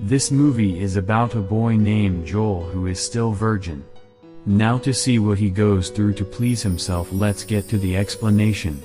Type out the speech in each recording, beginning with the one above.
This movie is about a boy named Joel who is still virgin. Now to see what he goes through to please himself, let's get to the explanation.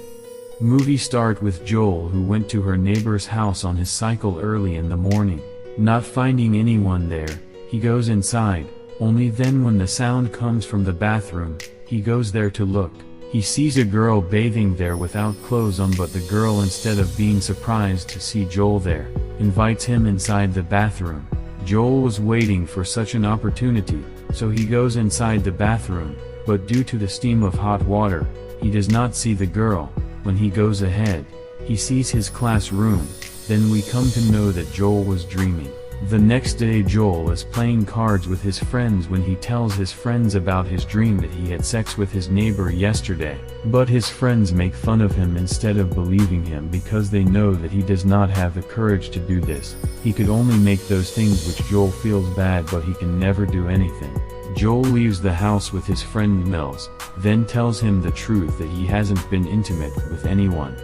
Movie start with Joel who went to her neighbor's house on his cycle early in the morning. Not finding anyone there, he goes inside, only then when the sound comes from the bathroom, he goes there to look. He sees a girl bathing there without clothes on, but the girl, instead of being surprised to see Joel there, invites him inside the bathroom. Joel was waiting for such an opportunity, so he goes inside the bathroom, but due to the steam of hot water, he does not see the girl. When he goes ahead, he sees his classroom. Then we come to know that Joel was dreaming. The next day Joel is playing cards with his friends when he tells his friends about his dream that he had sex with his neighbor yesterday. But his friends make fun of him instead of believing him because they know that he does not have the courage to do this. He could only make those things which Joel feels bad, but he can never do anything. Joel leaves the house with his friend Mills, then tells him the truth that he hasn't been intimate with anyone.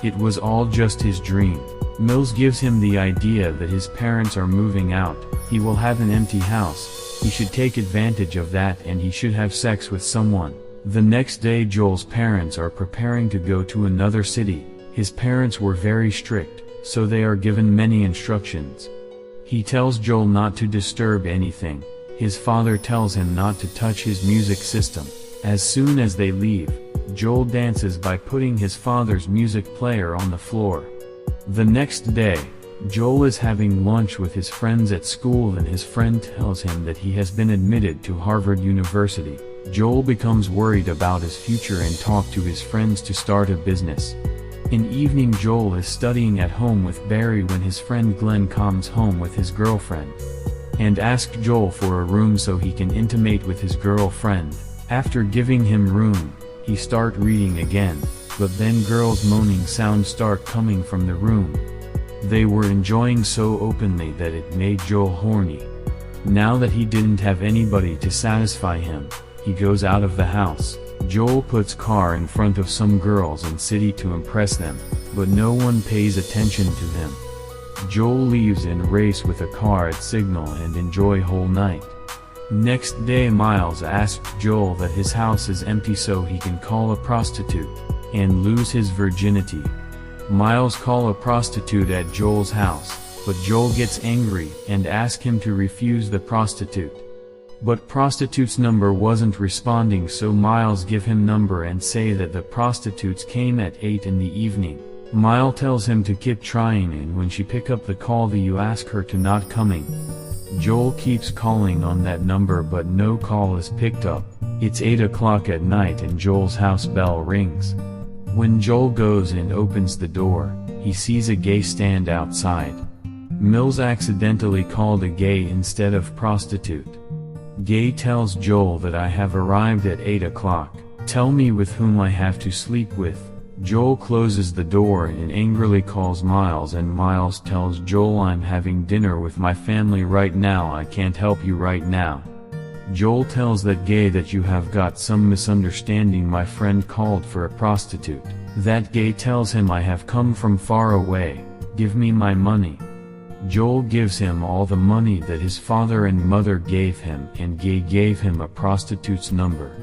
It was all just his dream. Mills gives him the idea that his parents are moving out, he will have an empty house, he should take advantage of that and he should have sex with someone. The next day Joel's parents are preparing to go to another city. His parents were very strict, so they are given many instructions. He tells Joel not to disturb anything. His father tells him not to touch his music system. As soon as they leave, Joel dances by putting his father's music player on the floor. The next day, Joel is having lunch with his friends at school and his friend tells him that he has been admitted to Harvard University. Joel becomes worried about his future and talks to his friends to start a business. In evening Joel is studying at home with Barry when his friend Glenn comes home with his girlfriend and asks Joel for a room so he can intimate with his girlfriend. After giving him room, he starts reading again. But then girls' moaning sounds start coming from the room. They were enjoying so openly that it made Joel horny. Now that he didn't have anybody to satisfy him, he goes out of the house. Joel puts car in front of some girls in city to impress them, but no one pays attention to him. Joel leaves and race with a car at Signal and enjoy whole night. Next day Miles asks Joel that his house is empty so he can call a prostitute and lose his virginity. Miles calls a prostitute at Joel's house, but Joel gets angry and asks him to refuse the prostitute. But prostitute's number wasn't responding, so Miles give him number and say that the prostitutes came at 8 in the evening. Miles tells him to keep trying and when she pick up the call you ask her to not coming. Joel keeps calling on that number but no call is picked up. It's 8 o'clock at night and Joel's house bell rings. When Joel goes and opens the door, he sees a gay stand outside. Mills accidentally called a gay instead of prostitute. Gay tells Joel that I have arrived at 8 o'clock, tell me with whom I have to sleep with. Joel closes the door and angrily calls Miles and Miles tells Joel I'm having dinner with my family right now, I can't help you right now. Joel tells that gay that you have got some misunderstanding, my friend called for a prostitute. That gay tells him I have come from far away, give me my money. Joel gives him all the money that his father and mother gave him and gay gave him a prostitute's number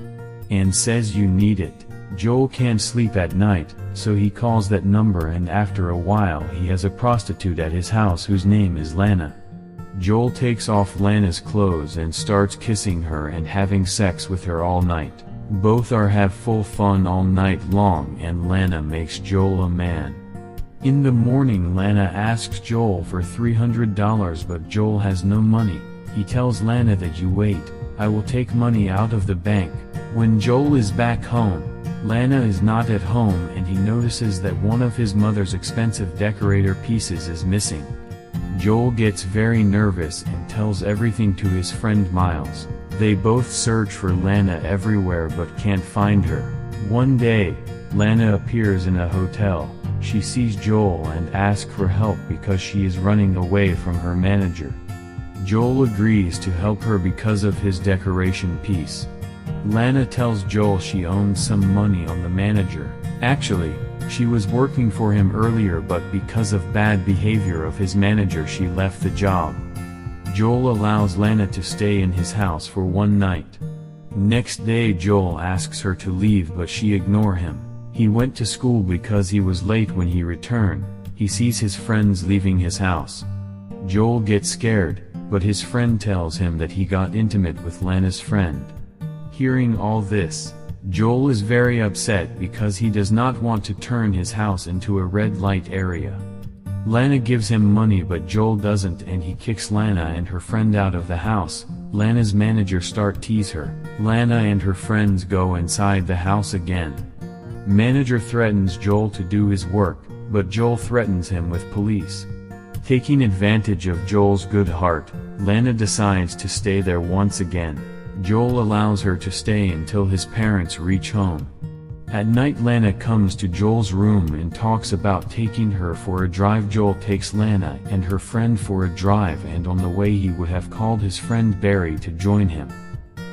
and says you need it. Joel can't sleep at night, so he calls that number and after a while he has a prostitute at his house whose name is Lana. Joel takes off Lana's clothes and starts kissing her and having sex with her all night. Both are have full fun all night long and Lana makes Joel a man. In the morning Lana asks Joel for $300 but Joel has no money. He tells Lana that you wait, I will take money out of the bank. When Joel is back home, Lana is not at home and he notices that one of his mother's expensive decorator pieces is missing. Joel gets very nervous and tells everything to his friend Miles. They both search for Lana everywhere but can't find her. One day, Lana appears in a hotel. She sees Joel and asks for help because she is running away from her manager. Joel agrees to help her because of his decoration piece. Lana tells Joel she owns some money on the manager. Actually, she was working for him earlier but because of bad behavior of his manager she left the job. Joel allows Lana to stay in his house for one night. Next day Joel asks her to leave but she ignores him. He went to school because he was late. When he returned, he sees his friends leaving his house. Joel gets scared, but his friend tells him that he got intimate with Lana's friend. Hearing all this, Joel is very upset because he does not want to turn his house into a red light area. Lana gives him money but Joel doesn't and he kicks Lana and her friend out of the house. Lana's manager starts tease her. Lana and her friends go inside the house again. Manager threatens Joel to do his work, but Joel threatens him with police. Taking advantage of Joel's good heart, Lana decides to stay there once again. Joel allows her to stay until his parents reach home. At night Lana comes to Joel's room and talks about taking her for a drive. Joel takes Lana and her friend for a drive and on the way he would have called his friend Barry to join him.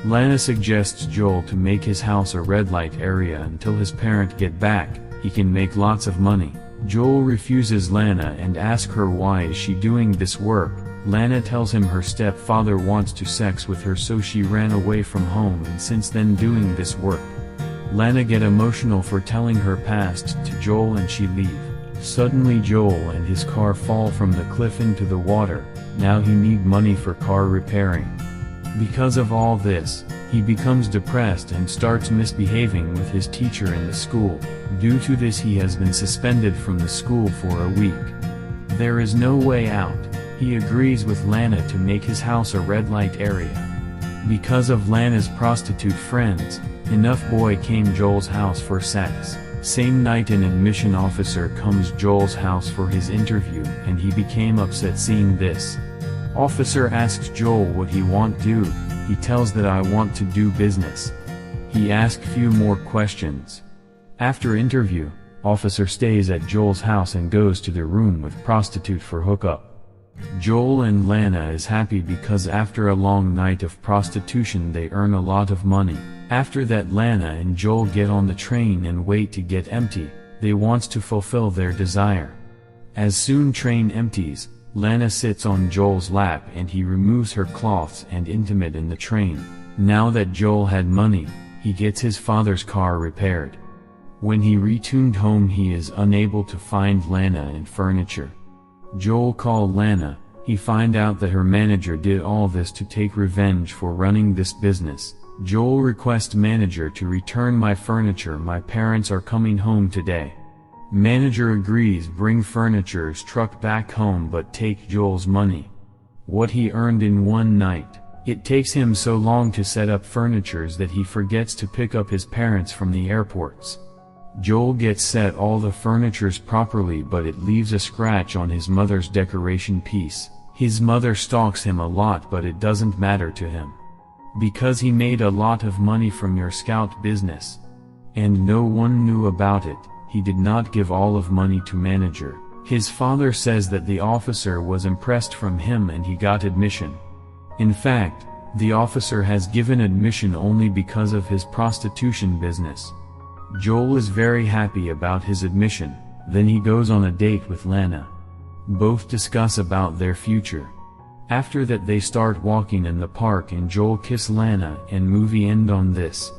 Lana suggests Joel to make his house a red light area until his parents get back. He can make lots of money. Joel refuses Lana and asks her why is she doing this work. Lana tells him her stepfather wants to sex with her so she ran away from home and since then doing this work. Lana get emotional for telling her past to Joel and she leave. Suddenly Joel and his car fall from the cliff into the water. Now he need money for car repairing. Because of all this, he becomes depressed and starts misbehaving with his teacher in the school. Due to this he has been suspended from the school for a week. There is no way out. He agrees with Lana to make his house a red light area. Because of Lana's prostitute friends, enough boy came Joel's house for sex. Same night an admission officer comes Joel's house for his interview and he became upset seeing this. Officer asks Joel what he want do. He tells that I want to do business. He asks few more questions. After interview, officer stays at Joel's house and goes to the room with prostitute for hookup. Joel and Lana is happy because after a long night of prostitution they earn a lot of money. After that Lana and Joel get on the train and wait to get empty. They wants to fulfill their desire. As soon train empties, Lana sits on Joel's lap and he removes her clothes and intimate in the train. Now that Joel had money, he gets his father's car repaired. When he returned home he is unable to find Lana and furniture. Joel called Lana. He find out that her manager did all this to take revenge for running this business. Joel requests manager to return my furniture. My parents are coming home today. Manager agrees bring furniture's truck back home but take Joel's money. What he earned in one night. It takes him so long to set up furnitures that he forgets to pick up his parents from the airports. Joel gets set all the furnitures properly but it leaves a scratch on his mother's decoration piece. His mother stalks him a lot but it doesn't matter to him. Because he made a lot of money from your scout business. And no one knew about it, he did not give all of money to manager. His father says that the officer was impressed from him and he got admission. In fact, the officer has given admission only because of his prostitution business. Joel is very happy about his admission. Then he goes on a date with Lana. Both discuss about their future. After that they start walking in the park and Joel kiss Lana and movie end on this.